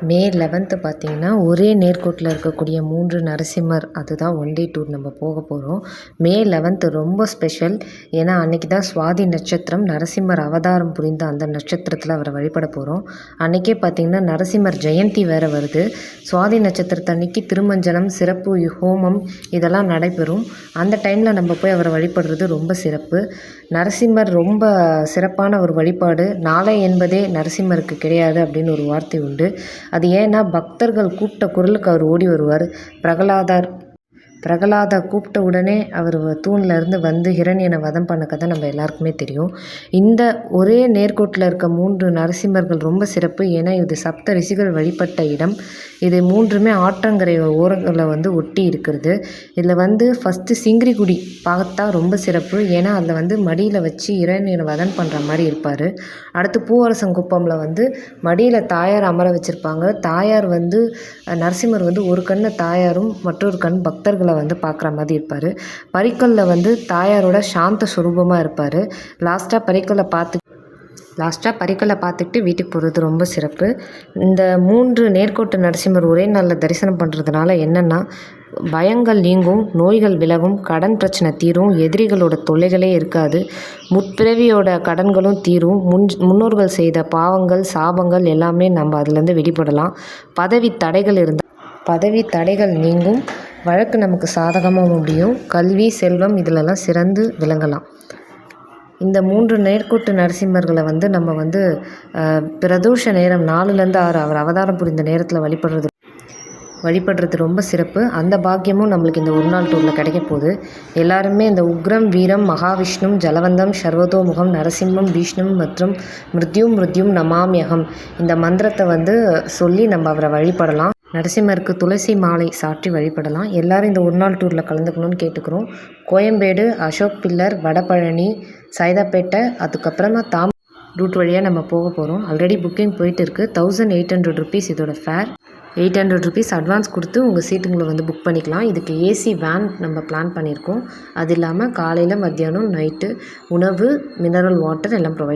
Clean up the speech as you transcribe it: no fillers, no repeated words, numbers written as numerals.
மே 11 பார்த்தீங்கன்னா, ஒரே நேர்கோட்டில இருக்கக்கூடிய 3 நரசிம்மர் அதுதான் ஒன் டே டூர் நம்ம போக போகிறோம். மே 11 ரொம்ப ஸ்பெஷல். ஏன்னா, அன்னைக்கு தான் சுவாதி நட்சத்திரம். நரசிம்மர் அவதாரம் புரிந்த அந்த நட்சத்திரத்தில அவரை வழிபட போகிறோம். அன்னைக்கே பார்த்தீங்கன்னா, நரசிம்மர் ஜெயந்தி வேறு வருது. சுவாதி நட்சத்திரத்தன்னைக்கு திருமஞ்சனம், சிறப்பு ஹோமம் இதெல்லாம் நடைபெறும். அந்த டைமில் நம்ம போய் அவரை வழிபடுறது ரொம்ப சிறப்பு. நரசிம்மர் ரொம்ப சிறப்பான ஒரு வழிபாடு. நாளை என்பதே நரசிம்மருக்கு கிடையாது அப்படின்னு ஒரு வார்த்தை உண்டு. அது ஏன்னா பக்தர்கள் கூப்பிட்ட குரலுக்கு அவர் ஓடி வருவார். பிரகலாதர் கூப்பிட்ட உடனே அவர் தூணில் இருந்து வந்து ஹிரண்யனை வதம் பண்ண கதை நம்ம எல்லாருக்குமே தெரியும். இந்த ஒரே நேர்கோட்டில் இருக்க 3 நரசிம்மர்கள் ரொம்ப சிறப்பு. ஏன்னா இது சப்த ரிஷிகள் வழிபட்ட இடம். இது 3மே ஆற்றங்கரை ஓரங்களை ஒட்டி இருக்கிறது. இதில் ஃபஸ்ட்டு சிங்கிரிகுடி பார்த்தா ரொம்ப சிறப்பு. ஏன்னா அதில் மடியில் வச்சு ஹிரண்யனை வதம் பண்ணுற மாதிரி இருப்பார். அடுத்து பூவரசங்குப்பமில் மடியில் தாயார் அமர வச்சுருப்பாங்க. தாயார் நரசிம்மர் ஒரு கண்ணை தாயாரும் மற்றொரு கண் பக்தர்களை பார்க்குற மாதிரி இருப்பார். பரிக்கல்ல தாயாரோட சாந்த சுரூபமாக இருப்பார். லாஸ்ட்டாக பரிக்கலை பார்த்துட்டு வீட்டுக்கு போகிறது ரொம்ப சிறப்பு. இந்த 3 நேர்கோட்டு நரசிம்மர் ஒரே நாளில் தரிசனம் பண்ணுறதுனால என்னென்னா, பயங்கள் நீங்கும், நோய்கள் விலகும், கடன் பிரச்சனை தீரும், எதிரிகளோட தொல்லைகளே இருக்காது, முற்பிறவியோட கடன்களும் தீரும், முன்னோர்கள் செய்த பாவங்கள் சாபங்கள் எல்லாமே நம்ம அதுலேருந்து வெளிப்படலாம். பதவி தடைகள் நீங்கும், வழக்கு நமக்கு சாதகமாக முடியும், கல்வி செல்வம் இதிலெல்லாம் சிறந்து விளங்கலாம். இந்த 3 நேர்கோட்டு நரசிம்மர்களை நம்ம பிரதோஷ நேரம் 4லேருந்து 6 அவர் அவதாரம் புரிந்த நேரத்தில் வழிபடுறது ரொம்ப சிறப்பு. அந்த பாக்கியமும் நம்மளுக்கு இந்த ஒரு நாள் டூரில் கிடைக்க போகுது. எல்லாருமே இந்த உக்ரம் வீரம் மகாவிஷ்ணும் ஜலவந்தம் சர்வதோமுகம் நரசிம்மம் பீஷ்ணும் மற்றும் மிருத்யும் நமாம்யகம் இந்த மந்திரத்தை சொல்லி நம்ம அவரை வழிபடலாம். நரசிம்மருக்கு துளசி மாலை சாற்றி வழிபடலாம். எல்லோரும் இந்த ஒரு நாள் டூரில் கலந்துக்கணும்னு கேட்டுக்கிறோம். கோயம்பேடு, அசோக் பில்லர், வடபழனி, சைதாப்பேட்டை, அதுக்கப்புறமா ரூட் வழியாக நம்ம போக போகிறோம். ஆல்ரெடி புக்கிங் போயிட்டு இருக்குது. 1800 rupees இதோட ஃபேர். 800 rupees அட்வான்ஸ் கொடுத்து உங்கள் சீட்டுங்களை புக் பண்ணிக்கலாம். இதுக்கு ஏசி வேன் நம்ம பிளான் பண்ணியிருக்கோம். அது இல்லாமல் காலையில் மத்தியானம் நைட்டு உணவு மினரல் வாட்டர் எல்லாம் ப்ரொவைட்